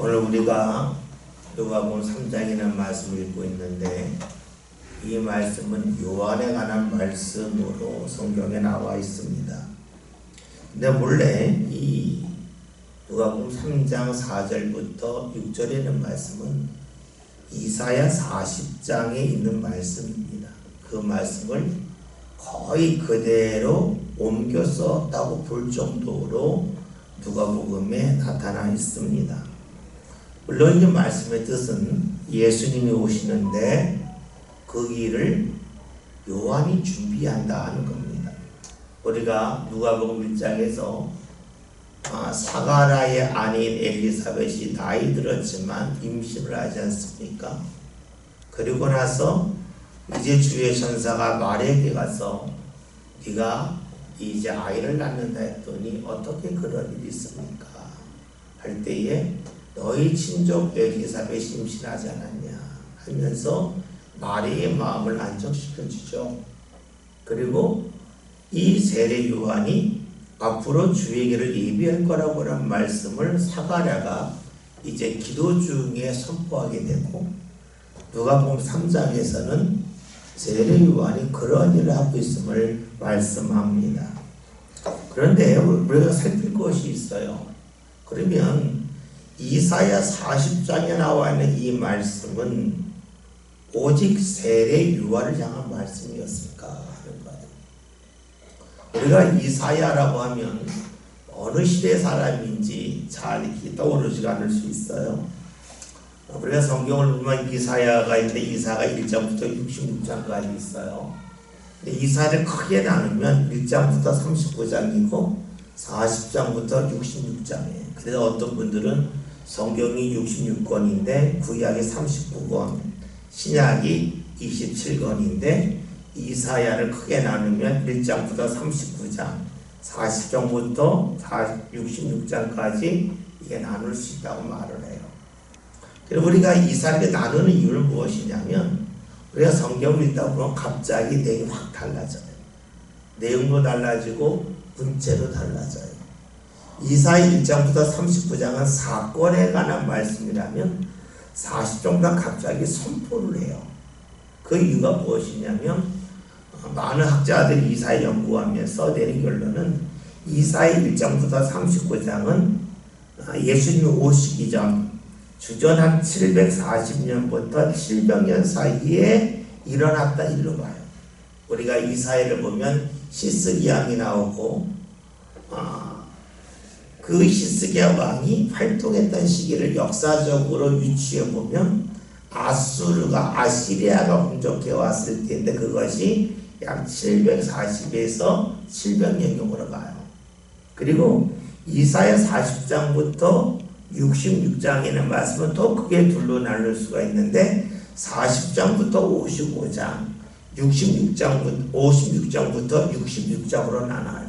오늘 우리가 누가복음 3장이라는 말씀을 읽고 있는데, 이 말씀은 요한에 관한 말씀으로 성경에 나와 있습니다. 근데 원래 이 누가복음 3장 4절부터 6절에 있는 말씀은 이사야 40장에 있는 말씀입니다. 그 말씀을 거의 그대로 옮겨 썼다고 볼 정도로 누가복음에 나타나 있습니다. 물론 이 말씀의 뜻은 예수님이 오시는데 그 길을 요한이 준비한다 하는 겁니다. 우리가 누가복음 1장에서 사가랴의 아내인 엘리사벳이 나이 들었지만 임신을 하지 않습니까? 그리고 나서 이제 주의 천사가 마리아에게 가서 네가 이제 아이를 낳는다 했더니 어떻게 그런 일이 있습니까? 할 때에 너희 친족 엘리사벳이 임신하지 않았냐 하면서 마리아의 마음을 안정시켜주죠. 그리고 이 세례 요한이 앞으로 주의 길을 예비할 거라고 하는 말씀을 사가랴가 이제 기도 중에 선포하게 되고, 누가복음 3장에서는 세례 요한이 그런 일을 하고 있음을 말씀합니다. 그런데 우리가 살필 것이 있어요. 그러면 이사야 40장에 나와 있는 이 말씀은 오직 세례 요한을 향한 말씀이었을까 하는 거예요. 우리가 이사야라고 하면 어느 시대 사람인지 잘 이렇게 떠오르지가 않을 수 있어요. 우리가 성경을 보면 이사야가 있는데 이사가 1장부터 66장까지 있어요. 근데 이사야를 크게 나누면 1장부터 39장이고 40장부터 66장이에요. 그래서 어떤 분들은 성경이 66권인데 구약이 39권, 신약이 27권인데 이사야를 크게 나누면 1장부터 39장, 40장부터 66장까지 이게 나눌 수 있다고 말을 해요. 그리고 우리가 이사야를 나누는 이유는 무엇이냐면, 우리가 성경을 읽다 보면 갑자기 내용이 확 달라져요. 내용도 달라지고 문체도 달라져요. 이사야 1장부터 39장은 사건에 관한 말씀이라면 40장부터 갑자기 선포를 해요. 그 이유가 무엇이냐면, 많은 학자들이 이사야 연구하면서 내린 결론은 이사야 1장부터 39장은 예수님이 오시기 전 주전 한 740년부터 700년 사이에 일어났다 일로 봐요. 우리가 이사야를 보면 시스기야왕이 나오고 그 시스기야 왕이 활동했던 시기를 역사적으로 유추해 보면 아시리아가 공격해 왔을 때인데, 그것이 약 740에서 700년경으로 가요. 그리고 이사야 40장부터 66장에는 말씀은 또 크게 둘로 나눌 수가 있는데, 40장부터 55장, 56장부터 66장으로 나눠요.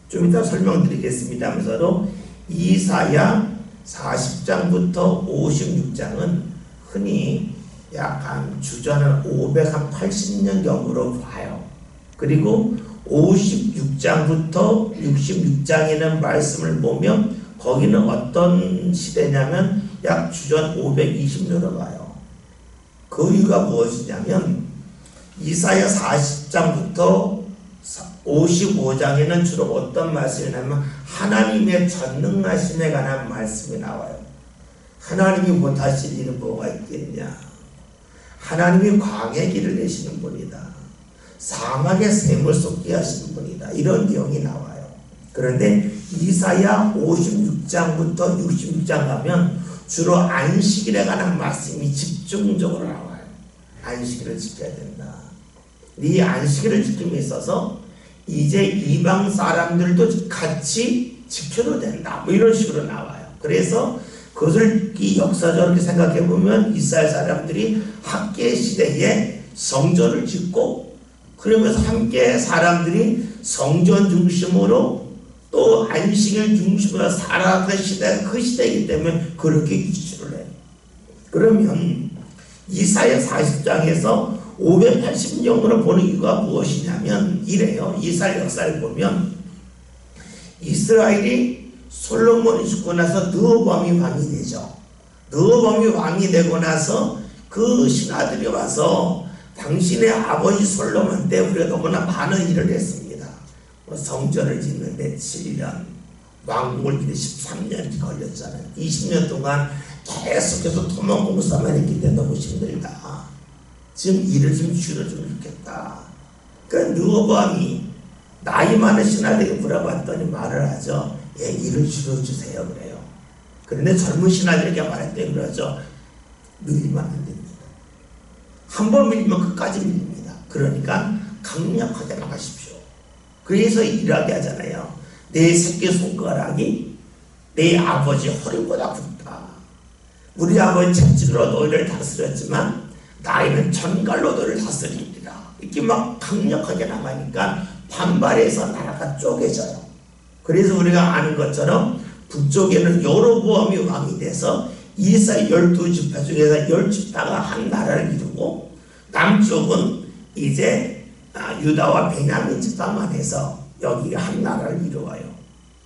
좀 이따 설명드리겠습니다면서도 이사야 40장부터 56장은 흔히 약 주전 580년경으로 봐요. 그리고 56장부터 66장에는 말씀을 보면 거기는 어떤 시대냐면 약 주전 520년으로 가요. 그 이유가 무엇이냐면, 이사야 40장부터 55장에는 주로 어떤 말씀이 나오면 하나님의 전능하심에 관한 말씀이 나와요. 하나님이 못하실 일은 뭐가 있겠냐. 하나님이 광야의 길을 내시는 분이다. 사막에 샘을 쏟게 하시는 분이다. 이런 내용이 나와요. 그런데 이사야 56장부터 66장 가면 주로 안식일에 관한 말씀이 집중적으로 나와요. 안식일을 지켜야 된다. 이 안식일을 지킴에 있어서 이제 이방 사람들도 같이 지켜도 된다. 뭐 이런 식으로 나와요. 그래서 그것을 역사적으로 생각해 보면 이스라엘 사람들이 학계 시대에 성전을 짓고, 그러면서 함께 사람들이 성전 중심으로 또 안식일 중심으로 살아가던 시대가 그 시대이기 때문에 그렇게 유지를 해요. 그러면 이사야 40장에서 580년으로 보는 이유가 무엇이냐면 이래요. 이스라엘 역사를 보면 이스라엘이 솔로몬이 죽고 나서 르호보암이 왕이 되죠. 르호보암이 왕이 되고 나서 그 신하들이 와서 당신의 아버지 솔로몬 때 우리가 너무나 많은 일을 했습니다. 성전을 짓는데 7년, 왕궁을 짓는데 13년이 걸렸잖아요. 20년 동안 계속해서 토목 공사만 했기 때문에 너무 힘들다. 지금 일을 좀 줄여주면 좋겠다. 그러니까 르호보암이 나이 많은 신하들에게 물어봤더니 말을 하죠. 예, 일을 줄여주세요 그래요. 그런데 젊은 신하들에게 말했더니 그러죠. 밀리면 안 됩니다. 한 번 밀리면 끝까지 밀립니다. 그러니까 강력하게 나가십시오. 그래서 일하게 하잖아요. 내 새끼손가락이 내 아버지 허리보다 굵다. 우리 아버지 채찍으로 너희를 다스렸지만 나이는 전갈로 너희를 다스리리라. 이렇게 막 강력하게 나가니까 반발해서 나라가 쪼개져요. 그래서 우리가 아는 것처럼 북쪽에는 여로보암이 왕이 돼서 이스라엘 12지파 중에서 10지파가 한 나라를 이루고 남쪽은 이제 유다와 베냐민 지파만 해서 여기가 한 나라를 이루어요.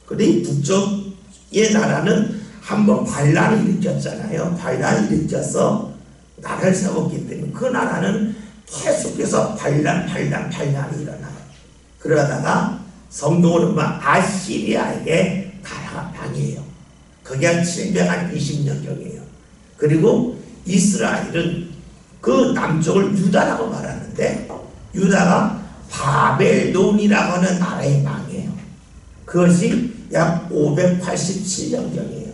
그런데 이 북쪽의 나라는 한번 반란을 일으켰잖아요. 반란을 일으켜서 나라를 세웠기 때문에 그 나라는 계속해서 반란이 일어나요. 그러다가 성경으로 보면 아시리아에게 나라가 망해요. 그게 한 720년경이에요. 그리고 이스라엘은 그 남쪽을 유다라고 말하는데 유다가 바벨론이라고 하는 나라에 망해요. 그것이 약 587년경이에요.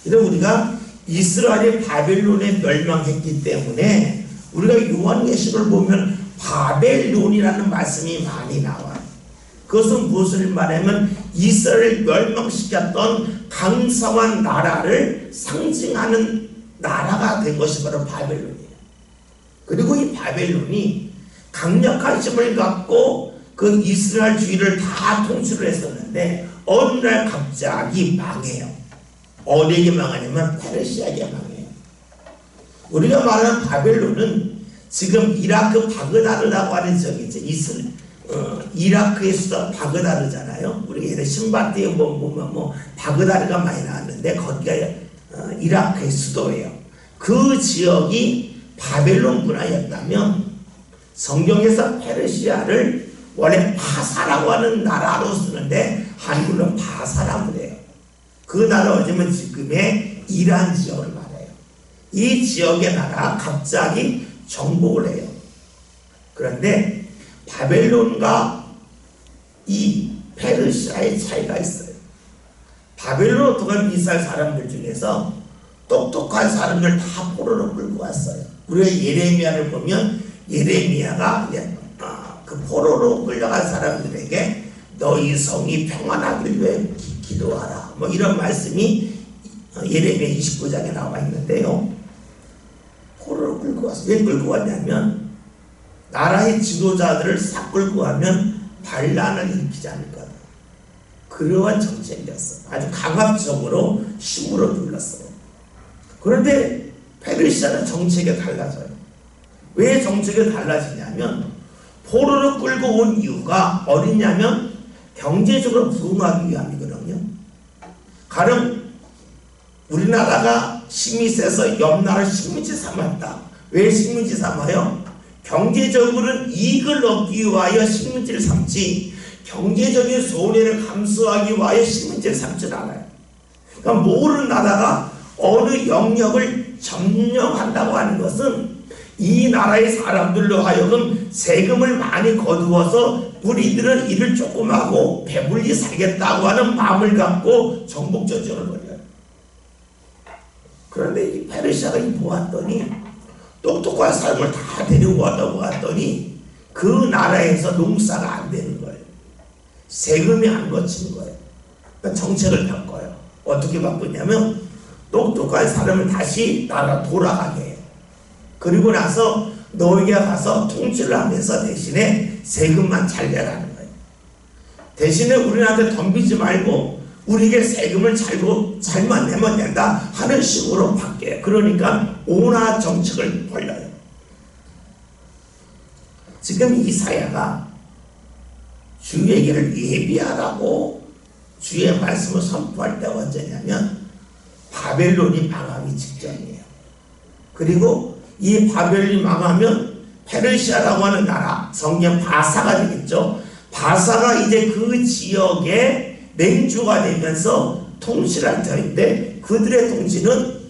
그래서 우리가 이스라엘이 바벨론에 멸망했기 때문에 우리가 요한계시록을 보면 바벨론이라는 말씀이 많이 나와요. 그것은 무엇을 말하면 이스라엘을 멸망시켰던 강성한 나라를 상징하는 나라가 된 것이 바로 바벨론이에요. 그리고 이 바벨론이 강력한 힘을 갖고 그 이스라엘 주위를 다 통치를 했었는데 어느 날 갑자기 망해요. 어디에게 망하냐면 페르시아에게 망해요. 우리가 말하는 바벨론은 지금 이라크 바그다드라고 하는 지역이죠. 이라크의 수도 바그다드잖아요. 우리 예전에 신바트에 보면 바그다드가 많이 나왔는데 거기가 이라크의 수도예요. 그 지역이 바벨론 문화였다면 성경에서 페르시아를 원래 파사라고 하는 나라로 쓰는데 한글로 바사라고 해요. 그 나라 어쩌면 지금의 이란 지역을 말해요. 이 지역의 나라가 갑자기 정복을 해요. 그런데 바벨론과 이 페르시아의 차이가 있어요. 바벨론으로 들어간 이스라엘 사람들 중에서 똑똑한 사람들 다 포로로 끌고 왔어요. 우리가 예레미야를 보면 예레미야가 그 포로로 끌려간 사람들에게 너희 성이 평안하길 위해 기도하라. 뭐 이런 말씀이 예레미야 29장에 나와 있는데요. 포로로 끌고 왔어요. 왜 끌고 왔냐면 나라의 지도자들을 싹 끌고 가면 반란을 일으키지 않을 거다. 그러한 정책이었어. 아주 강압적으로 힘으로 눌렀어요. 그런데 페르시아는 정책이 달라져요. 왜 정책이 달라지냐면 포로로 끌고 온 이유가 어디냐면 경제적으로 부흥하기 위함이거든요. 가령 우리나라가 힘이 세서 옆 나라를 식민지 삼았다. 왜 식민지 삼아요? 경제적으로는 이익을 얻기 위하여 식민지를 삼지 경제적인 손해를 감수하기 위하여 식민지를 삼지 않아요. 그러니까 모든 나라가 어느 영역을 점령한다고 하는 것은 이 나라의 사람들로 하여금 세금을 많이 거두어서 우리들은 일을 조금 하고 배불리 살겠다고 하는 마음을 갖고 정복 전쟁을 벌여요. 그런데 이 페르시아가 보았더니 똑똑한 사람을 다 데리고 왔다고 봤더니 그 나라에서 농사가 안 되는 거예요. 세금이 안 거치는 거예요. 그러니까 정책을 바꿔요. 어떻게 바꾸냐면 똑똑한 사람을 다시 나라 돌아가게 해요. 그리고 나서 너희가 가서 통치를 하면서 대신에 세금만 잘 내라는 거예요. 대신에 우리한테 덤비지 말고 우리에게 세금을 잘만 내면 된다 하는 식으로 바뀌어요. 그러니까 온화 정책을 벌려요. 지금 이사야가 주에게를 예비하라고 주의 말씀을 선포할 때가 언제냐면 바벨론이 망하기 직전이에요. 그리고 이 바벨론이 망하면 페르시아라고 하는 나라, 성경 바사가 되겠죠. 바사가 이제 그 지역의 맹주가 되면서 통치를 할 터인데, 그들의 통치는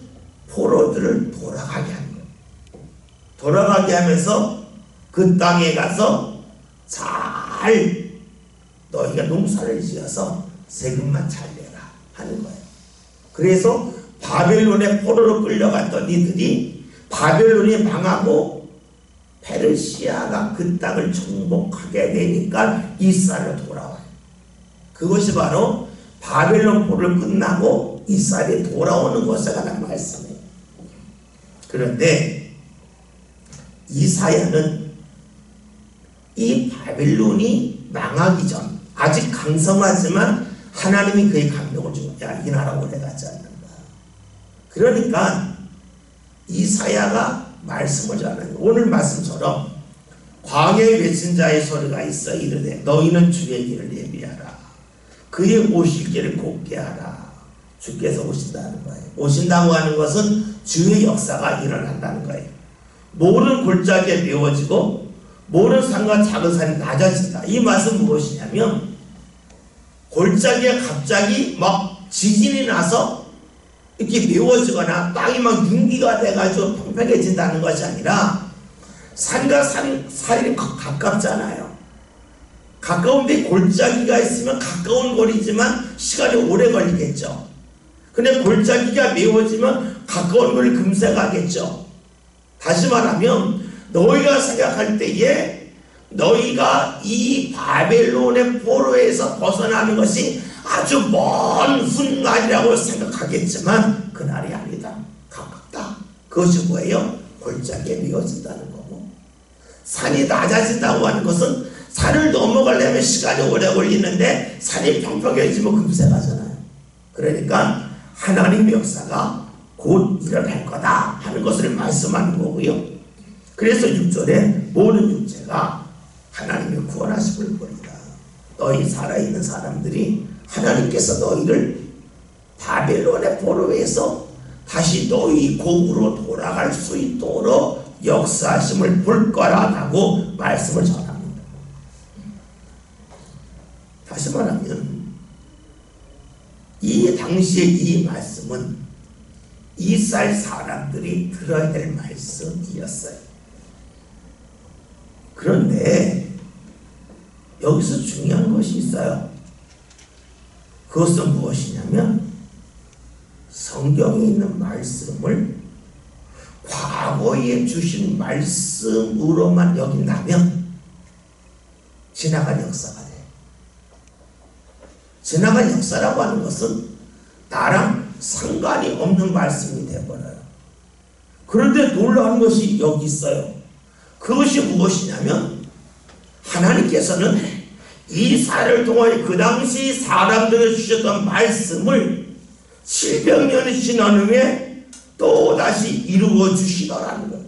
포로들을 돌아가게 하는 거예요. 돌아가게 하면서 그 땅에 가서 잘 너희가 농사를 지어서 세금만 잘 내라 하는 거예요. 그래서 바벨론의 포로로 끌려갔던 이들이 바벨론이 망하고 페르시아가 그 땅을 정복하게 되니까 이스라엘로 돌아와요. 그것이 바로 바벨론 포로를 끝나고 이스라엘이 돌아오는 것에 관한 말씀이에요. 그런데 이사야는 이 바벨론이 망하기 전, 아직 강성하지만 하나님이 그의 감동을 주고, 야, 이 나라 오래 가지 않는다. 그러니까 이사야가 말씀을 전하는, 오늘 말씀처럼 광야에 외친 자의 소리가 있어 이르되 너희는 주의 길을 예비하라. 그의 오실 길을 곱게 하라. 주께서 오신다는 거예요. 오신다고 하는 것은 주의 역사가 일어난다는 거예요. 모든 골짜기에 메워지고 모든 산과 작은 산이 낮아진다. 이 말은 무엇이냐면, 골짜기에 갑자기 막 지진이 나서 이렇게 메워지거나 땅이 막 융기가 돼가지고 평평해진다는 것이 아니라, 산과 산이 가깝잖아요. 가까운데 골짜기가 있으면 가까운 거리지만 시간이 오래 걸리겠죠. 근데 골짜기가 메워지면 가까운 거리 금세 가겠죠. 다시 말하면 너희가 생각할 때에 너희가 이 바벨론의 포로에서 벗어나는 것이 아주 먼 훗날이라고 생각하겠지만 그날이 아니다. 가깝다. 그것이 뭐예요? 골짜기에 메워진다는 거고, 산이 낮아진다고 하는 것은 산을 넘어가려면 시간이 오래 걸리는데 산이 평평해지면 금세 가잖아요. 그러니까 하나님의 역사가 곧 일어날 거다 하는 것을 말씀하는 거고요. 그래서 6절에 모든 육체가 하나님의 구원하심을 보리라. 너희 살아있는 사람들이 하나님께서 너희를 바벨론의 포로에서 다시 너희 고국으로 돌아갈 수 있도록 역사하심을 볼 거라고 말씀을 전합니다. 다시 말하면 이 당시의 이 말씀은 이스라엘 사람들이 들어야 될 말씀이었어요. 그런데 여기서 중요한 것이 있어요. 그것은 무엇이냐면, 성경에 있는 말씀을 과거에 주신 말씀으로만 여긴다면 지나간 역사가 돼요. 지나간 역사라고 하는 것은 나랑 상관이 없는 말씀이 되어버려요. 그런데 놀라운 것이 여기 있어요. 그것이 무엇이냐면, 하나님께서는 이사야를 통하여 그 당시 사람들에게 주셨던 말씀을 700년이 지난 후에 또다시 이루어 주시더라는 거예요.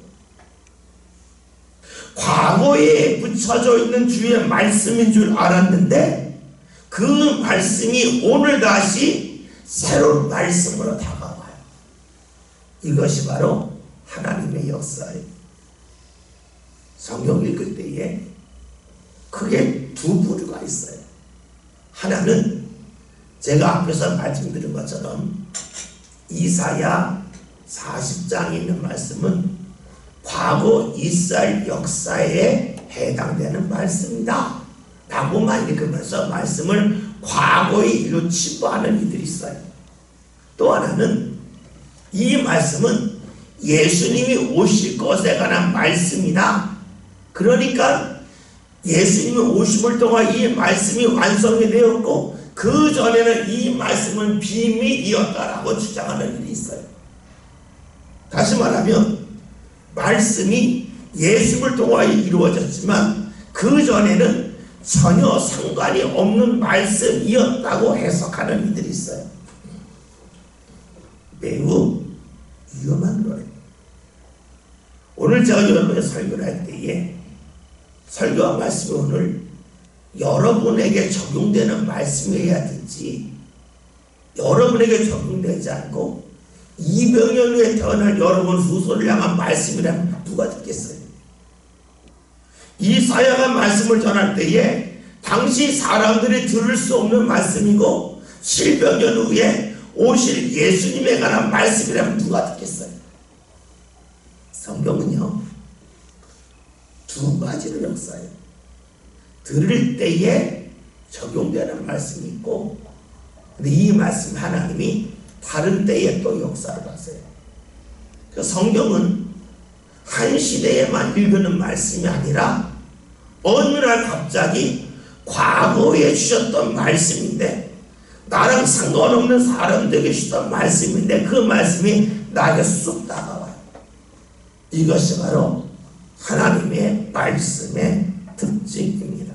과거에 붙여져 있는 주의 말씀인 줄 알았는데 그 말씀이 오늘 다시 새로운 말씀으로 다가와요. 이것이 바로 하나님의 역사예요. 성경 읽을 때에 크게 두 부류가 있어요. 하나는 제가 앞에서 말씀드린 것처럼 이사야 40장에 있는 말씀은 과거 이스라엘 역사에 해당되는 말씀이다 라고만 읽으면서 말씀을 과거의 일로 치부하는 이들이 있어요. 또 하나는 이 말씀은 예수님이 오실 것에 관한 말씀이다. 그러니까 예수님이 오심을 통한 이 말씀이 완성이 되었고 그 전에는 이 말씀은 비밀이었다라고 주장하는 일이 있어요. 다시 말하면 말씀이 예수를 통하여 이루어졌지만 그 전에는 전혀 상관이 없는 말씀이었다고 해석하는 이들이 있어요. 매우 위험한 거예요. 오늘 제가 여러분의 설교를 할 때에 설교와 말씀이 오늘 여러분에게 적용되는 말씀이어야 되지, 여러분에게 적용되지 않고 200년 후에 태어날 여러분 후손을 향한 말씀이라면 누가 듣겠어요? 이사야가 말씀을 전할 때에 당시 사람들이 들을 수 없는 말씀이고 700년 후에 오실 예수님에 관한 말씀이라면 누가 듣겠어요? 성경은요, 두 가지를 역사해요. 들을 때에 적용되는 말씀이 있고, 근데 이 말씀 하나님이 다른 때에 또 역사를 하세요. 그 성경은 한 시대에만 읽는 말씀이 아니라 어느 날 갑자기 과거에 주셨던 말씀인데, 나랑 상관없는 사람들에게 주셨던 말씀인데 그 말씀이 나에게 쑥 다가와요. 이것이 바로 하나님의 말씀의 특징입니다.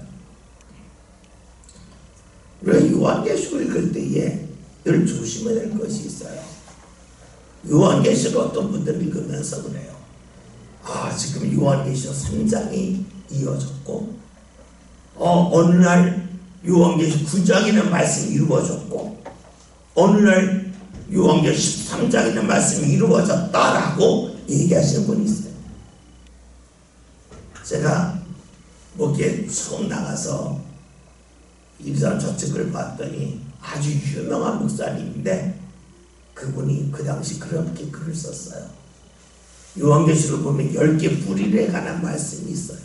우리가 요한계시록을 읽을 때에 늘 조심해야 될 것이 있어요. 요한계시록 어떤 분들은 읽으면서 그래요. 지금 요한계시록 3장이 이어졌고 어느 날 요한계시록 9장이라는 말씀이 이루어졌고 어느 날 요한계시록 13장이라는 말씀이 이루어졌다라고 얘기하시는 분이 있어요. 제가 목에 처음 나가서 이 사람 저측을 봤더니 아주 유명한 목사님인데 그분이 그 당시 그렇게 글을 썼어요. 요한계시록을 보면 10개 뿌리에 관한 말씀이 있어요.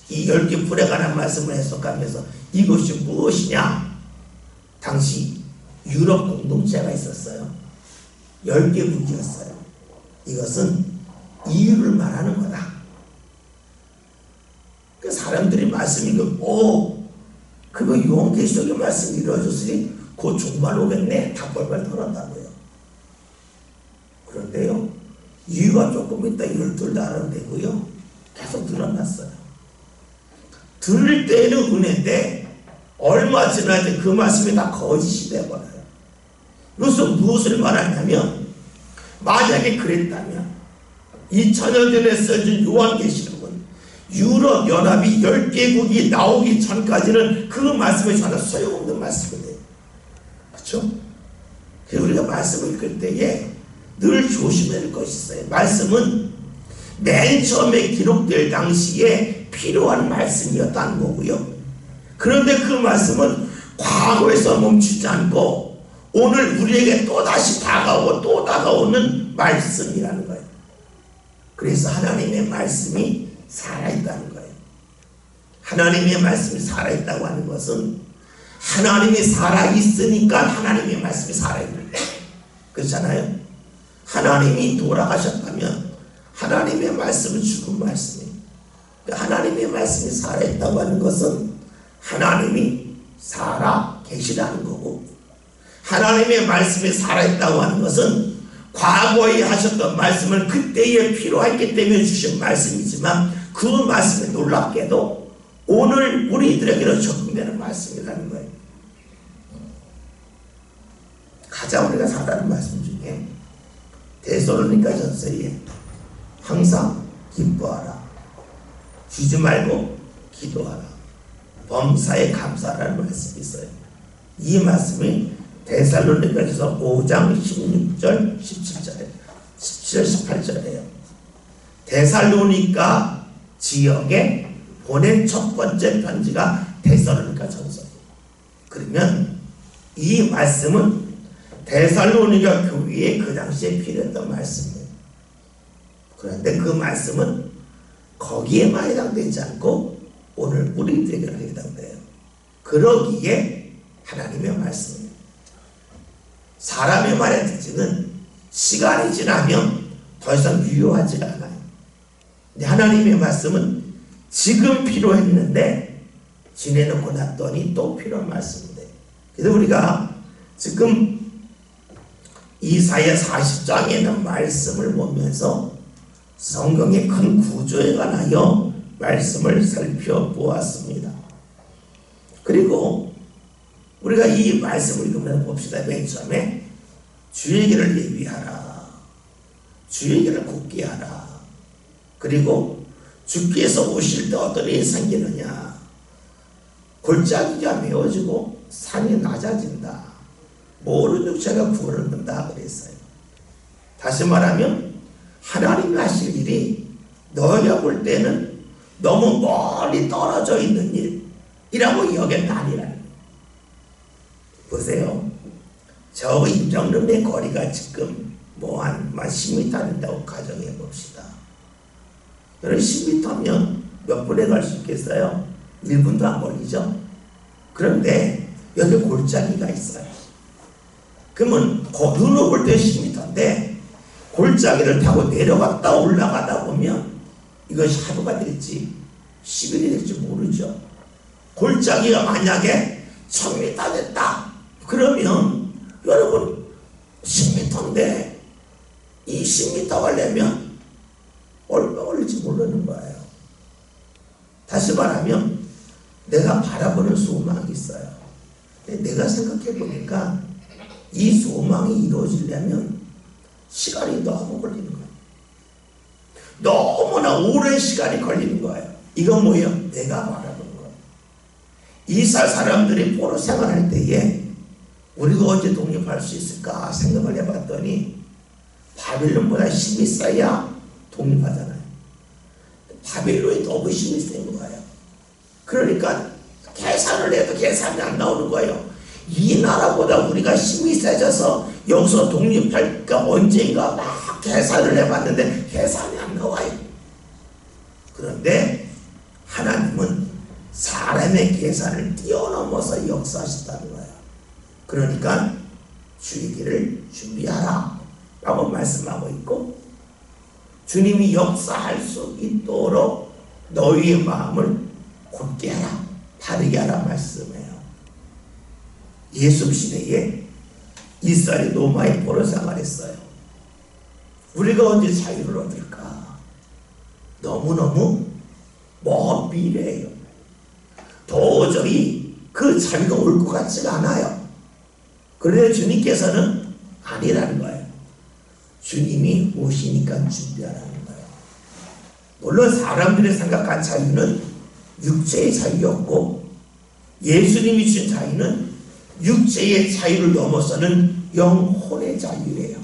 이 10개 뿔에 관한 말씀을 해석하면서 이것이 무엇이냐? 당시 유럽 공동체가 있었어요. 10개 북이었어요. 이것은 이유를 말하는 거다. 그 사람들이 말씀이 그거 요한계시록의 말씀이 이루어졌으니 곧 종말 오겠네. 다 벌벌 털었다고요. 그런데요, 이유가 조금 있다 열둘 나름되고요. 계속 드러났어요. 들을 때에는 은혜인데 얼마 지나지 그 말씀이 다 거짓이 되어버려요. 이것은 무엇을 말하냐면, 만약에 그랬다면 2000년 전에 써진 요한계시록은 유럽 연합이 10개국이 나오기 전까지는 그 말씀이 전혀 소용없는 말씀이 돼요. 그렇죠? 그래서 우리가 말씀을 읽을 때에 늘 조심해야 할 것이 있어요. 말씀은 맨 처음에 기록될 당시에 필요한 말씀이었다는 거고요. 그런데 그 말씀은 과거에서 멈추지 않고 오늘 우리에게 또다시 다가오고 또 다가오는 말씀이라는 거예요. 그래서 하나님의 말씀이 살아있다는 거예요. 하나님의 말씀이 살아있다고 하는 것은 하나님이 살아있으니까 하나님의 말씀이 살아있는 거예요. 그렇잖아요. 하나님이 돌아가셨다면 하나님의 말씀은 죽은 말씀이에요. 하나님의 말씀이 살아있다고 하는 것은 하나님이 살아 계시다는 거고, 하나님의 말씀이 살아있다고 하는 것은 과거에 하셨던 말씀을 그때에 필요했기 때문에 주신 말씀이지만 그 말씀이 놀랍게도 오늘 우리들에게는 적용되는 말씀이라는 거예요. 가장 우리가 잘 아는 말씀 중에 데살로니가전서에 항상 기뻐하라, 쉬지 말고 기도하라, 범사에 감사하라는 말씀이 있어요. 이 말씀이 데살로니가전서 5장 16절 17절에 17절 18절에요. 데살로니가 지역에 보낸 첫 번째 편지가 데살로니가전서예요. 그러면 이 말씀은 데살로니가 교회에 그 당시에 필요했던 말씀이에요. 그런데 그 말씀은 거기에만 해당되지 않고 오늘 우리들에게 해당돼요. 그러기에 하나님의 말씀입니다. 사람의 말의 특징은 시간이 지나면 더 이상 유효하지가 않아요. 근데 하나님의 말씀은 지금 필요했는데 지내놓고 났더니 또 필요한 말씀인데, 그래서 우리가 지금 이사야 40장에 있는 말씀을 보면서 성경의 큰 구조에 관하여 말씀을 살펴보았습니다. 그리고 우리가 이 말씀을 읽으면서 봅시다. 맨 처음에 주의 길을 예비하라, 주의 길을 굳게 하라. 그리고 주께서 오실 때 어떤 일이 생기느냐, 골짜기가 메워지고 산이 낮아진다, 모든 육체가 구원을 얻는다 그랬어요. 다시 말하면 하나님이 하실 일이 너희가 볼 때는 너무 멀리 떨어져 있는 일이라고 여겼나 아니라는 거예요. 보세요. 저 임정릉의 거리가 지금 한 10m 된다고 가정해 봅시다. 여러분 10m면 몇 분에 갈 수 있겠어요? 1분도 안 걸리죠? 그런데 여기 골짜기가 있어요. 그러면 눈으로 볼 때 10m인데 골짜기를 타고 내려갔다 올라가다 보면 이것이 하루가 될지 10일이 될지 모르죠. 골짜기가 만약에 1000m 됐다. 그러면 여러분 10m인데 이 10m 가려면 얼마 걸릴지 모르는 거예요. 다시 말하면 내가 바라보는 소망이 있어요. 내가 생각해 보니까 이 소망이 이루어지려면 시간이 너무 걸리는 거예요. 너무나 오랜 시간이 걸리는 거예요. 이건 뭐예요? 내가 바라보는 거예요. 이스라엘 사람들이 포로 생활할 때에 우리가 언제 독립할 수 있을까 생각을 해봤더니 바빌론보다 힘이 세야 독립하잖아요. 바빌론이 너무 힘이 센 거예요. 그러니까 계산을 해도 계산이 안 나오는 거예요. 이 나라보다 우리가 힘이 세져서 여기서 독립할까 언젠가 막 계산을 해봤는데 계산이 안 나와요. 그런데 하나님은 사람의 계산을 뛰어넘어서 역사하셨다는 거예요. 그러니까 주의 길을 준비하라 라고 말씀하고 있고, 주님이 역사할 수 있도록 너희의 마음을 굳게 하라, 바르게 하라 말씀해요. 예수 시대에 이스라엘이 로마의 포로 생활했어요. 우리가 언제 자유를 얻을까? 너무너무 먼 미래예요. 도저히 그 자유가 올 것 같지가 않아요. 그런데 주님께서는 아니라는 거예요. 주님이 오시니까 준비하라는 거예요. 물론 사람들이 생각한 자유는 육체의 자유였고, 예수님이 준 자유는 육체의 자유를 넘어서는 영혼의 자유예요.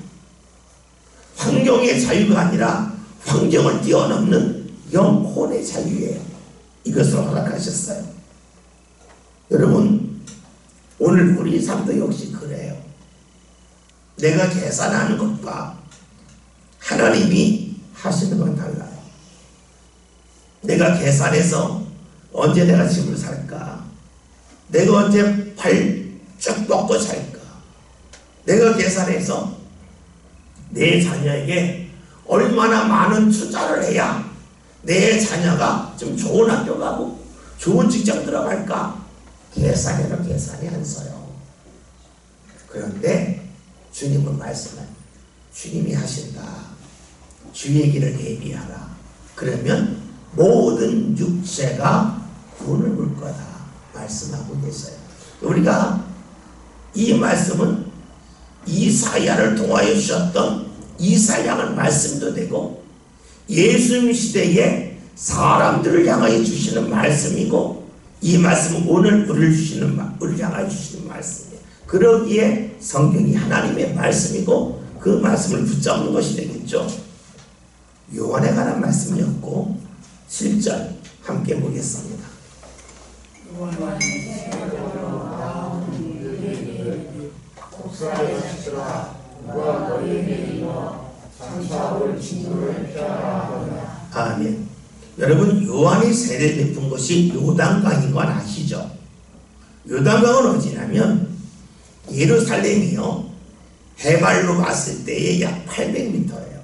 환경의 자유가 아니라 환경을 뛰어넘는 영혼의 자유예요. 이것을 허락하셨어요. 여러분, 오늘 우리 삶도 역시 그래요. 내가 계산하는 것과 하나님이 하시는 건 달라요. 내가 계산해서 언제 내가 집을 살까? 내가 언제 발 쭉 뻗고 살까? 내가 계산해서 내 자녀에게 얼마나 많은 투자를 해야 내 자녀가 좀 좋은 학교 가고 좋은 직장 들어갈까? 계산해도 계산이 안 서요. 그런데 주님은 말씀해요. 주님이 하신다. 주의 길을 예비하라. 그러면 모든 육체가 돈을 물 거다 말씀하고 계세요. 우리가 이 말씀은 이사야를 통하여 주셨던 이사야의 말씀도 되고, 예수님 시대에 사람들을 향하여 주시는 말씀이고, 이 말씀은 오늘 우리를 향하여 주시는 말씀이에요. 그러기에 성경이 하나님의 말씀이고 그 말씀을 붙잡는 것이 되겠죠. 요한에 관한 말씀이었고 7절 함께 보겠습니다. 아멘. 여러분, 요한이 세례 베푼 것이 요단강인 건 아시죠? 요단강은 어디냐면 예루살렘이요, 해발로 봤을 때에 약 800m예요.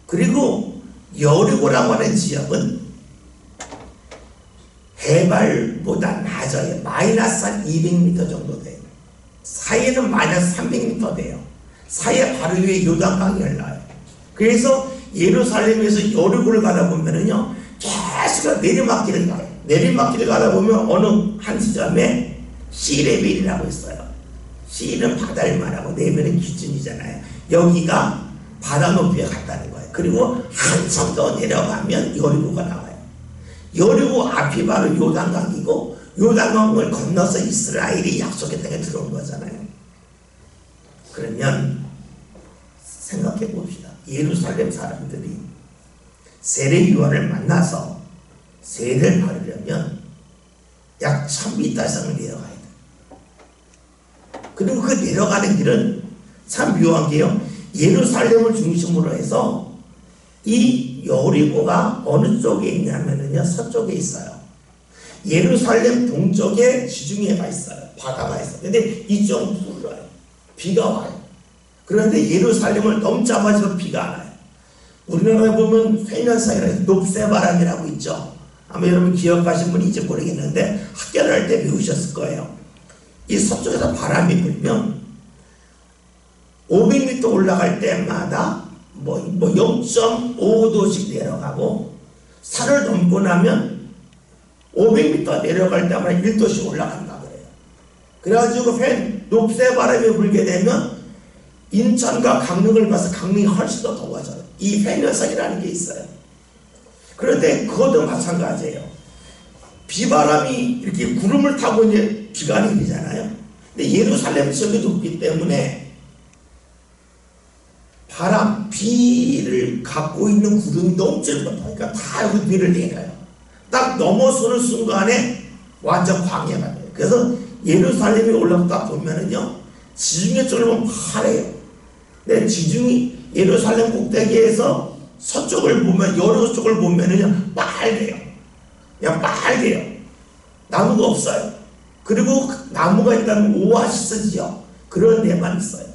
그리고 여리고라고 하는 지역은 해발보다 낮아요. 마이너스 한 200m 정도 돼요. 사이에는 마이너스 300m 돼요. 사이에 바로 위에 요단강이 흘러요. 그래서 예루살렘에서 여리고를 가다 보면은요, 계속 내리막길을 가요. 내리막길을 가다 보면 어느 한 지점에 시레벨이라고 있어요. 시는 바다를 말하고 레벨은 기준이잖아요. 여기가 바다 높이에 갔다는 거예요. 그리고 한참 더 내려가면 여리고가 나와요. 여리고 앞이 바로 요단강이고, 요단강을 건너서 이스라엘이 약속의 땅에 들어온 거잖아요. 그러면 생각해 봅시다. 예루살렘 사람들이 세례 요한을 만나서 세례를 받으려면 약 1000m 이상을 내려가야 돼. 그리고 그 내려가는 길은 참 묘한 게요. 예루살렘을 중심으로 해서 이 여리고가 어느 쪽에 있냐면요, 서쪽에 있어요. 예루살렘 동쪽에 지중해가 있어요. 바다가 있어요. 근데 이쪽은 불어요. 비가 와요. 그런데 예루살렘을 넘자마자 비가 안 와요. 우리나라에 보면 회년상이라고 높새바람이라고 있죠. 아마 여러분 기억하신 분인지 모르겠는데 학교 다닐 때 배우셨을 거예요. 이 서쪽에서 바람이 불면 500m 올라갈 때마다 뭐 0.5도씩 내려가고, 산을 넘고 나면 500m 내려갈 때마다 1도씩 올라간다 그래요. 그래가지고 높새바람이 불게 되면 인천과 강릉을 봐서 강릉이 훨씬 더 더워져요. 이 회년성이라는 게 있어요. 그런데 그것도 마찬가지예요. 비바람이 이렇게 구름을 타고 이제 비가 내리잖아요. 근데 예루살렘 지역이 높기 때문에 비를 갖고 있는 구름이 넘질 못하니까 다 여기 비를 내려요. 딱 넘어서는 순간에 완전 광야가 돼요. 그래서 예루살렘에 올라가 보면은요, 지중해 쪽을 보면 파래요. 근데 지중해 예루살렘 꼭대기에서 서쪽을 보면, 여러 쪽을 보면은요, 빨개요. 그냥 빨개요. 나무가 없어요. 그리고 나무가 있다면 오아시스 지역, 그런 데만 있어요.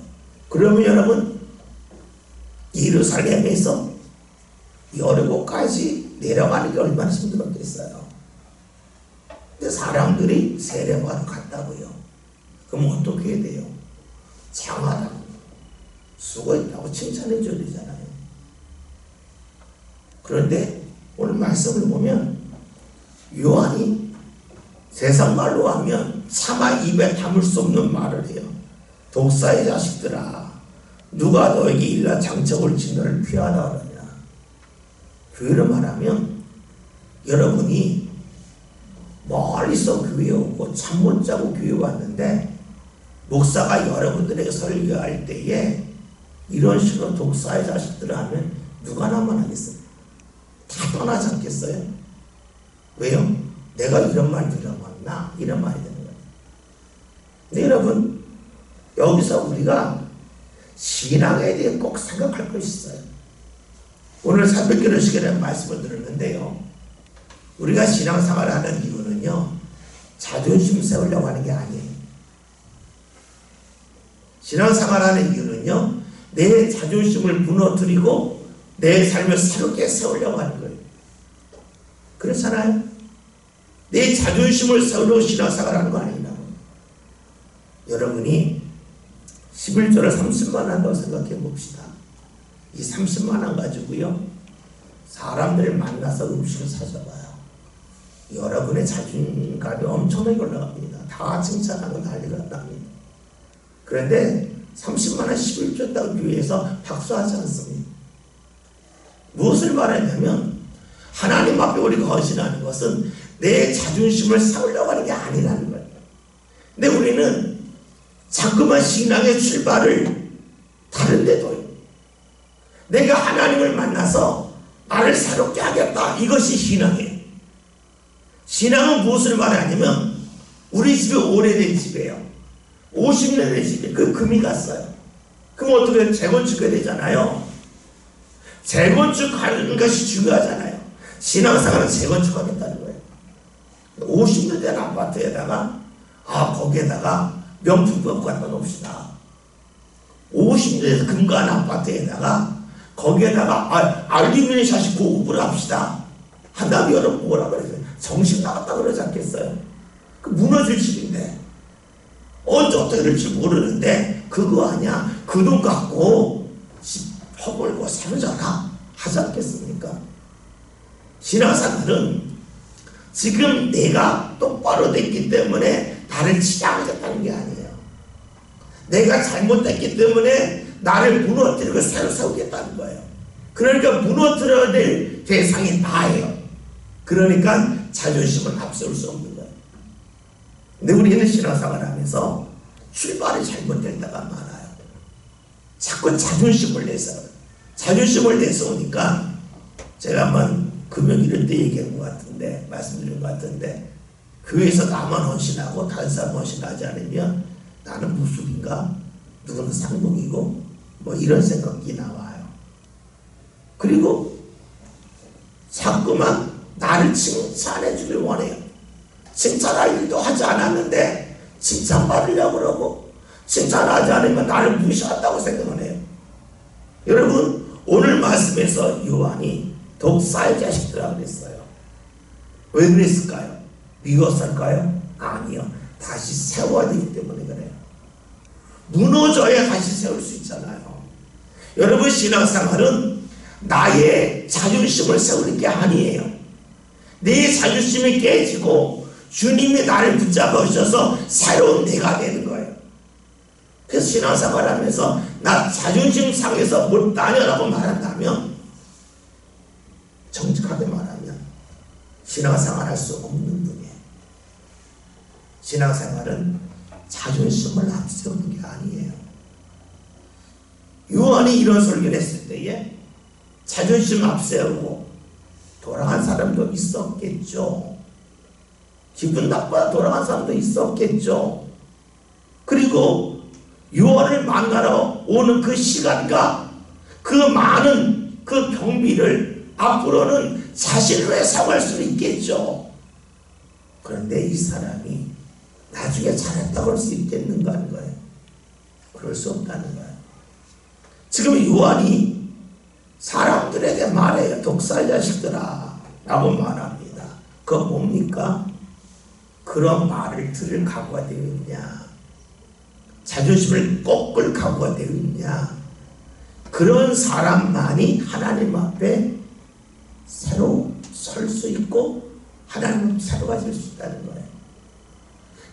그러면 여러분, 예루살렘에서 여리고까지 내려가는 게 얼마나 힘들었겠어요. 근데 사람들이 세례받으러 갔다고요. 그럼 어떻게 해야 돼요? 장하다고, 수고했다고 칭찬해 줘야 되잖아요. 그런데 오늘 말씀을 보면 요한이 세상 말로 하면 차마 입에 담을 수 없는 말을 해요. 독사의 자식들아, 누가 너에게 일러 장척을 친 너를 피하다 하느냐. 교회를 말하면 여러분이 멀리서 교회에 오고 잠 못 자고 교회에 왔는데 목사가 여러분들에게 설교할 때에 이런 식으로 독사의 자식들을 하면 누가 나만하겠어요? 다 떠나지 않겠어요? 왜요? 내가 이런 말 들어봤나? 이런 말이 되는 거예요. 근데 여러분, 여기서 우리가 신앙에 대해 꼭 생각할 것이 있어요. 오늘 새벽기도식에 대한 말씀을 들었는데요, 우리가 신앙생활을 하는 이유는요, 자존심 세우려고 하는 게 아니에요. 신앙생활하는 이유는요, 내 자존심을 무너뜨리고 내 삶을 새롭게 세우려고 하는 거예요. 그렇잖아요? 내 자존심을 세우려고 신앙생활하는 거 아니냐고. 여러분이 11조를 30만 원 한다고 생각해 봅시다. 이 30만 원 가지고요, 사람들을 만나서 음식을 사줘봐요. 여러분의 자존감이 엄청나게 올라갑니다. 다 칭찬하고 난리가 납니다. 그런데 30만 원 11조 따고 교회에서 박수하지 않습니다. 무엇을 말하냐면 하나님 앞에 우리가 헌신하는 것은 내 자존심을 세우려고 하는 게 아니라는 거예요. 근데 우리는 자꾸만 신앙의 출발을 다른 데 둬요. 내가 하나님을 만나서 나를 새롭게 하겠다. 이것이 신앙이에요. 신앙은 무엇을 말하냐면 우리 집이 오래된 집이에요. 50년 된 집에 그 금이 갔어요. 그럼 어떻게 재건축해야 되잖아요. 재건축하는 것이 중요하잖아요. 신앙생활은 재건축하겠다는 거예요. 50년 된 아파트에다가 거기에다가 명품백 갖다 놓읍시다. 50년에서 금간 아파트에다가 거기에다가 알루미늄 샷이 고급으로 합시다. 한 다음에 여러분 뭐라 그랬어요? 정신 나갔다 그러지 않겠어요? 그 무너질 집인데 언제 어떻게 될지 모르는데 그거 아니야. 그 돈 갖고 집 퍼벌고 살자라 하지 않겠습니까? 신앙생활은 지금 내가 똑바로 됐기 때문에 나를 치장하겠다는 게 아니에요. 내가 잘못됐기 때문에 나를 무너뜨리고 새로 세우겠다는 거예요. 그러니까 무너뜨려야 될 대상이 나예요. 그러니까 자존심을 앞세울 수 없는 거예요. 근데 우리는 신앙생활을 하면서 출발이 잘못될 때가 많아요. 자꾸 자존심을 내서 자존심을 내세우니까 제가 한번 금요 이럴 때 얘기한 것 같은데 말씀드린 것 같은데 교회에서 나만 헌신하고 다른 사람 헌신하지 않으면 나는 무속인가? 누구는 상봉이고 뭐 이런 생각이 나와요. 그리고 자꾸만 나를 칭찬해 주길 원해요. 칭찬할 일도 하지 않았는데 칭찬받으려고 그러고 칭찬하지 않으면 나를 무시한다고 생각을 해요. 여러분 오늘 말씀에서 요한이 독사의 자식들이라고 그랬어요. 왜 그랬을까요? 미웠을까요? 아니요. 다시 세워야 되기 때문에 그래요. 무너져야 다시 세울 수 있잖아요. 여러분 신앙생활은 나의 자존심을 세우는 게 아니에요. 내 자존심이 깨지고 주님이 나를 붙잡아 주셔서 새로운 내가 되는 거예요. 그래서 신앙생활 하면서 나 자존심 상해서 못다녀라고 말한다면 정직하게 말하면 신앙생활 할 수 없는 분이에요. 신앙생활은 자존심을 앞세우는 게 아니에요. 요한이 이런 설교를 했을 때에 자존심 앞세우고 돌아간 사람도 있었겠죠. 기분 나빠 돌아간 사람도 있었겠죠. 그리고 요한을 만나러 오는 그 시간과 그 많은 그 경비를 앞으로는 자신을 회상할 수 있겠죠. 그런데 이 사람이 나중에 잘했다고 할 수 있겠는가 하는 거예요. 그럴 수 없다는 거예요. 지금 요한이 사람들에게 말해요. 독사의 자식들아 라고 말합니다. 그거 뭡니까? 그런 말을 들을 각오가 되어 있냐? 자존심을 꺾을 각오가 되어 있냐? 그런 사람만이 하나님 앞에 새로 설 수 있고 하나님 새로 가질 수 있다는 거예요.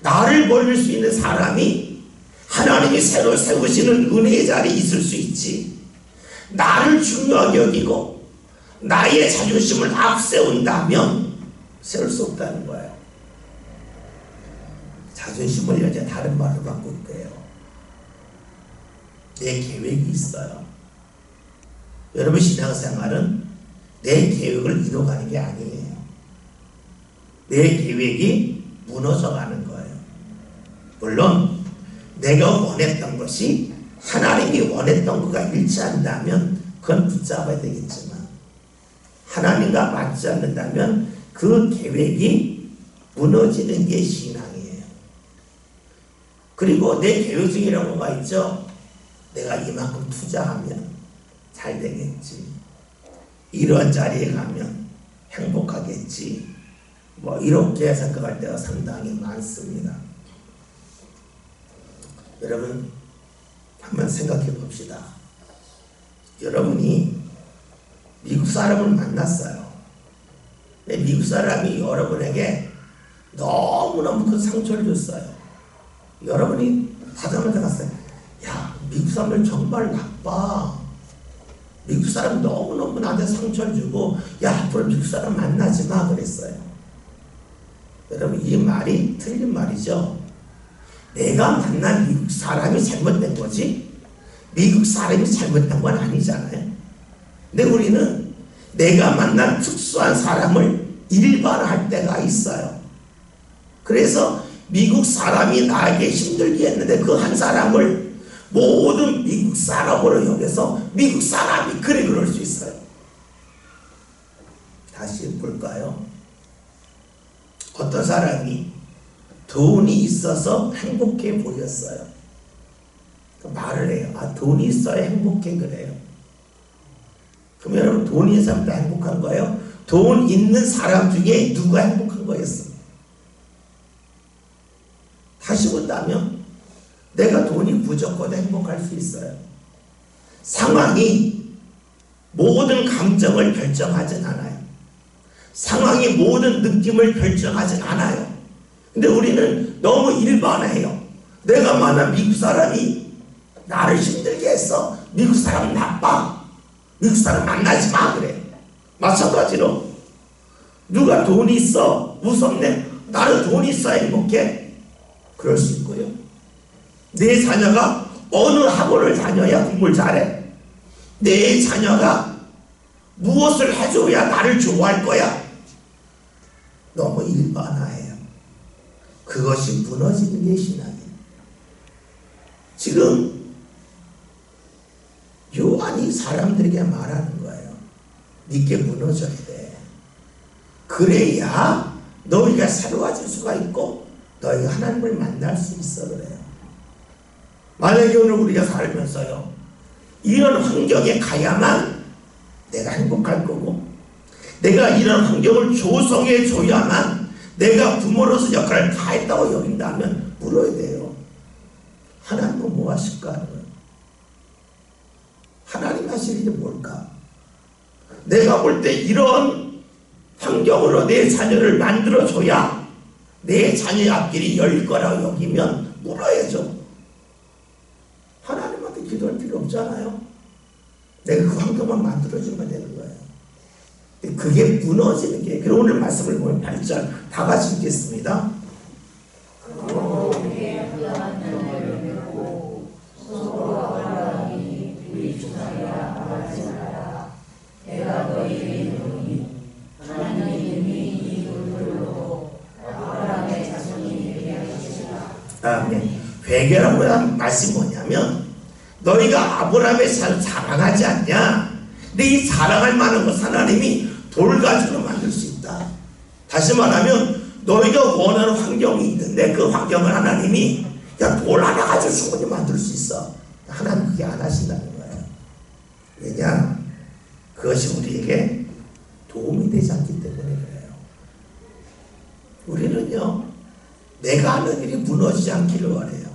나를 벌릴 수 있는 사람이 하나님이 새로 세우시는 은혜의 자리에 있을 수 있지. 나를 중요하게 여기고 나의 자존심을 앞세운다면 세울 수 없다는 거예요. 자존심을 이제 다른 말로 바꿀게요. 내 계획이 있어요. 여러분 신앙생활은 내 계획을 이뤄가는 게 아니에요. 내 계획이 무너져가는 거예요. 물론 내가 원했던 것이 하나님이 원했던 것과 일치한다면 그건 붙잡아야 되겠지만 하나님과 맞지 않는다면 그 계획이 무너지는 게 신앙이에요. 그리고 내 계획 중이라는 거가 있죠. 내가 이만큼 투자하면 잘 되겠지. 이런 자리에 가면 행복하겠지. 뭐 이렇게 생각할 때가 상당히 많습니다. 여러분 한번 생각해 봅시다. 여러분이 미국 사람을 만났어요. 근데 미국 사람이 여러분에게 너무너무 큰 상처를 줬어요. 여러분이 하자마자 갔어요. 야, 미국 사람들 정말 나빠. 미국 사람 너무너무 나한테 상처를 주고 야, 앞으로 미국 사람 만나지 마 그랬어요. 여러분 이 말이 틀린 말이죠. 내가 만난 미국 사람이 잘못된 거지 미국 사람이 잘못된 건 아니잖아요. 근데 우리는 내가 만난 특수한 사람을 일반화할 때가 있어요. 그래서 미국 사람이 나에게 힘들게 했는데 그 한 사람을 모든 미국 사람으로 여겨서 미국 사람이 그래 그럴 수 있어요. 다시 볼까요? 어떤 사람이 돈이 있어서 행복해 보였어요. 말을 해요. 아, 돈이 있어야 행복해 그래요. 그럼 여러분 돈이 있는 사람도 행복한 거예요? 돈 있는 사람 중에 누가 행복한 거였습니다. 다시 본다면 내가 돈이 부족해도 행복할 수 있어요. 상황이 모든 감정을 결정하진 않아요. 상황이 모든 느낌을 결정하진 않아요. 근데 우리는 너무 일반화해요. 내가 만난 미국 사람이 나를 힘들게 했어. 미국 사람은 나빠. 미국 사람 만나지 마 그래. 마찬가지로 누가 돈이 있어 무섭네. 나는 돈이 있어야 행복해. 그럴 수 있고요. 내 자녀가 어느 학원을 다녀야 공부를 잘해? 내 자녀가 무엇을 해줘야 나를 좋아할 거야? 너무 일반화해요. 그것이 무너지는 게 신앙이에요. 지금 요한이 사람들에게 말하는 거예요. 네게 무너져야 돼. 그래야 너희가 새로워질 수가 있고 너희가 하나님을 만날 수 있어. 그래요. 만약에 오늘 우리가 살면서요, 이런 환경에 가야만 내가 행복할 거고, 내가 이런 환경을 조성해 줘야만 내가 부모로서 역할을 다 했다고 여긴다면 물어야 돼요. 하나님은 뭐 하실까 하는 거예요. 하나님 하실 일이 뭘까? 내가 볼 때 이런 환경으로 내 자녀를 만들어줘야 내 자녀의 앞길이 열릴 거라고 여기면 물어야죠. 하나님한테 기도할 필요 없잖아요. 내가 그 환경만 만들어주면 되는 거예요. 그게 무너지는 게, 그래서 오늘 말씀을 보면 8절 다 같이 읽겠습니다. 아멘. 회개라고 하는 말씀이 뭐냐면, 너희가 아브라함의 삶을 자랑하지 않냐? 근데 이 자랑할 만한 것 하나님이 돌 가지고 만들 수 있다. 다시 말하면 너희가 원하는 환경이 있는데 그 환경을 하나님이 야, 돌 하나 가지고 충분히 만들 수 있어. 하나님 그게 안 하신다는 거예요. 왜냐? 그것이 우리에게 도움이 되지 않기 때문에 그래요. 우리는요, 내가 하는 일이 무너지지 않기를 원해요.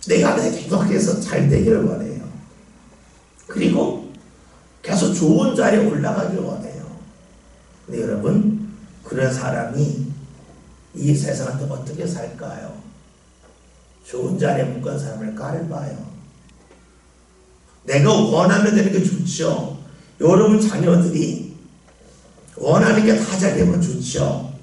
내가 하는 일이 계속해서 잘 되기를 원해요. 그리고 계속 좋은 자리에 올라가기를 원해요. 근데 여러분, 그런 사람이 이 세상한테 어떻게 살까요? 좋은 자리에 묶은 사람을 깔봐요. 내가 원하는 대로 게 좋죠. 여러분 자녀들이 원하는 게 다 잘 되면 좋죠.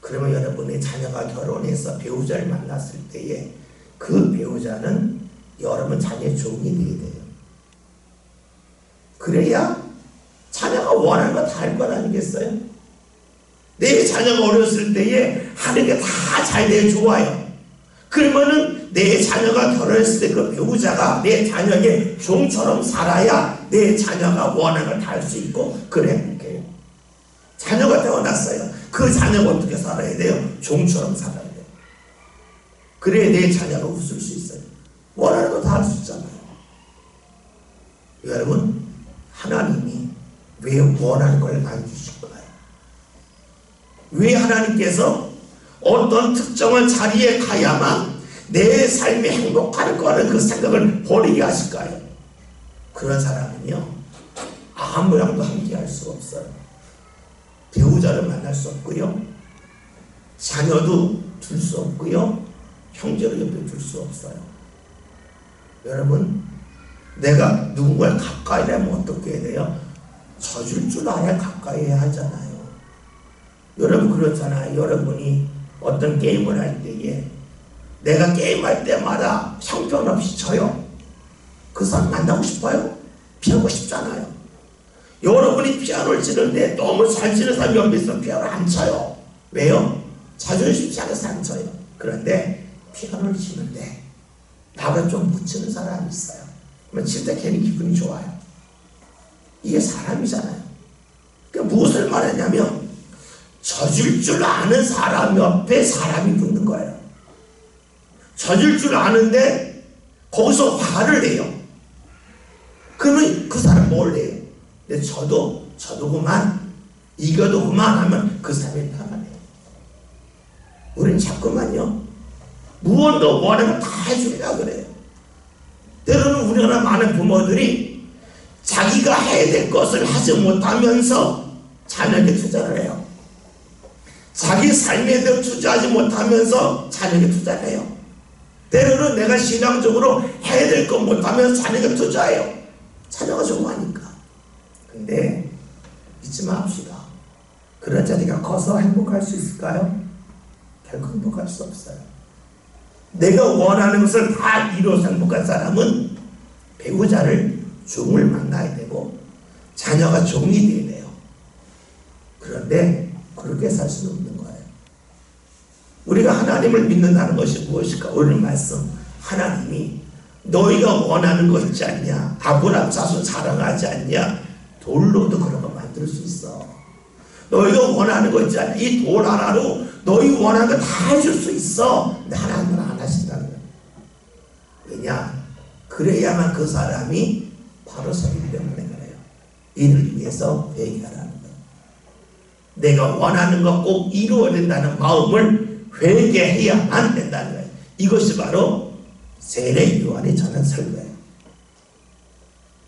그러면 여러분의 자녀가 결혼해서 배우자를 만났을 때에 그 배우자는 여러분 자녀의 종이 되게 돼요. 그래야 자녀가 원하는 거 다 할 것 아니겠어요? 내 자녀가 어렸을 때에 하는 게 다 잘 돼요. 좋아요. 그러면은 내 자녀가 결혼했을 때 그 배우자가 내 자녀에게 종처럼 살아야 내 자녀가 원하는 걸 다 할 수 있고 그래 행복해요. 자녀가 태어났어요. 그 자녀가 어떻게 살아야 돼요? 종처럼 살아야 돼요. 그래야 내 자녀가 웃을 수 있어요. 원하는 거 다 할 수 있잖아요. 여러분, 하나님이 왜 원하는 걸 많이 주실 거예요? 왜 하나님께서 어떤 특정한 자리에 가야만 내 삶이 행복할 거라는 그 생각을 버리게 하실까요? 그런 사람은요, 아무랑도 함께 할 수 없어요. 배우자를 만날 수 없고요, 자녀도 둘 수 없고요, 형제를 옆에 둘 수 없어요. 여러분, 내가 누군가를 가까이 하면 어떻게 해야 돼요? 져줄 줄 알아야 가까이 해야 하잖아요. 여러분 그렇잖아요. 여러분이 어떤 게임을 할 때에 내가 게임할 때마다 형편없이 져요. 그 사람 만나고 싶어요? 피하고 싶잖아요. 여러분이 피아노를 치는데 너무 잘 치는 사람이 옆에 있으면 피아노를 안 쳐요. 왜요? 자존심 상해서 안 쳐요. 그런데 피아노를 치는데 나보다 좀 못 치는 사람이 있어요. 그러면 칠 때 괜히 기분이 좋아요. 이게 사람이잖아요. 그러니까 무엇을 말하냐면 져줄 줄 아는 사람 옆에 사람이 붙는 거예요. 져줄 줄 아는데 거기서 화를 내요. 그러면 그 사람 뭘 해요? 근데 저도 그만, 이겨도 그만 하면 그 사람이 편안해요. 우리는 자꾸만요, 무언도 원하면 다 해주려고 그래요. 때로는 우리나라 많은 부모들이 자기가 해야 될 것을 하지 못하면서 자녀에게 투자를 해요. 자기 삶에 대해 투자하지 못하면서 자녀에게 투자를 해요. 때로는 내가 신앙적으로 해야 될 것 못하면서 자녀에게 투자해요. 자녀가 좋아하니까. 근데 잊지 맙시다. 그런 자녀가 커서 행복할 수 있을까요? 결국 행복할 수 없어요. 내가 원하는 것을 다 이루어서 행복한 사람은 배우자를 종을 만나야 되고 자녀가 종이 되어야 돼요. 그런데 그렇게 살 수는 없는 거예요. 우리가 하나님을 믿는다는 것이 무엇일까? 오늘 말씀, 하나님이 너희가 원하는 거 있지 않냐? 아브라함 자손 사랑하지 않냐? 돌로도 그런 거 만들 수 있어. 너희가 원하는 거 있지 않냐? 이 돌 하나로 너희 원하는 거 다 해줄 수 있어. 근데 하나님은 안 하신다는 거예요. 왜냐? 그래야만 그 사람이 바로 서기 때문에 그래요. 이를 위해서 회개하라는 거예요. 내가 원하는 거 꼭 이루어야 된다는 마음을 회개해야만 된다는 거예요. 이것이 바로 세례 요한이 전한 설교예요.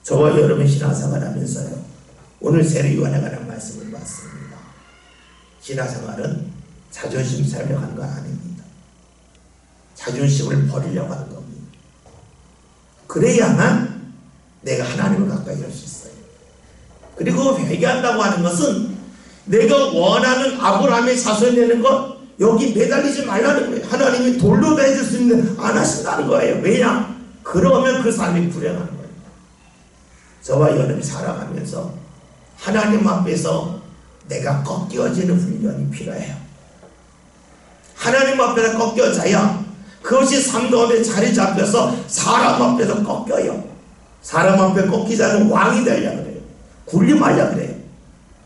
저와 여러분 신앙생활 하면서요, 오늘 세례 요한에 관한 말씀을 봤습니다. 신앙생활은 자존심 세우려고 하는 건 아닙니다. 자존심을 버리려고 하는 겁니다. 그래야만 내가 하나님을 가까이 할 수 있어요. 그리고 회개한다고 하는 것은 내가 원하는 아브라함의 자손이 되는 것, 여기 매달리지 말라는 거예요. 하나님이 돌로도 해줄 수 있는데 안 하신다는 거예요. 왜냐? 그러면 그 사람이 불행한 거예요. 저와 여러분이 살아가면서 하나님 앞에서 내가 꺾여지는 훈련이 필요해요. 하나님 앞에서 꺾여져야 그것이 삶 가운데 자리 잡혀서 사람 앞에서 꺾여요. 사람 앞에 꺾이지 않은 왕이 되려고 그래요. 군림하려고 그래요.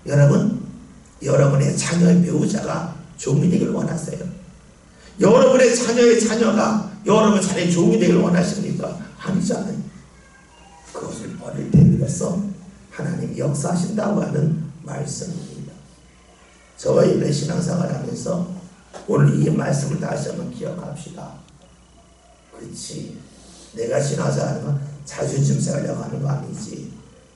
여러분, 여러분의 자녀의 배우자가 종이 되길 원하세요? 여러분의 자녀의 자녀가 여러분 자녀의 종이 되길 원하십니까? 아니잖아요. 그것을 버릴 때 이로써 하나님이 역사하신다고 하는 말씀입니다. 저와 여러분의 신앙생활 하면서 오늘 이 말씀을 다시 한번 기억합시다. 그렇지, 내가 신앙생활하는 건 자존심 세우려고 하는 거 아니지.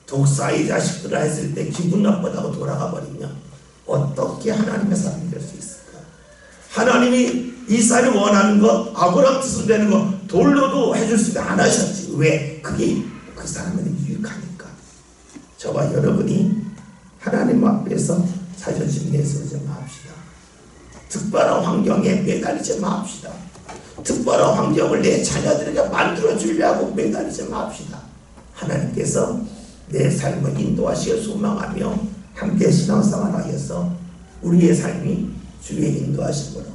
독사의 자식들을 했을 때 기분 나쁘다고 돌아가 버리면 어떻게 하나님의 사람이 될 수 있을까? 하나님이 이 사람이 원하는 것, 아브라함 뜻을 되는 것 돌로도 해줄 수 있게 안 하셨지. 왜? 그게 그 사람에게 유익하니까. 저와 여러분이 하나님 앞에서 자존심 내세우지 맙시다. 특별한 환경에 매달리지 맙시다. 특별한 환경을 내 자녀들에게 만들어 주려고 매달리지 맙시다. 하나님께서 내 삶을 인도하시길 소망하며 함께 신앙생활하여서 우리의 삶이 주의 인도하심으로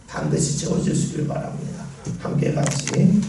반드시 채워질 수 있기를 바랍니다. 함께 같이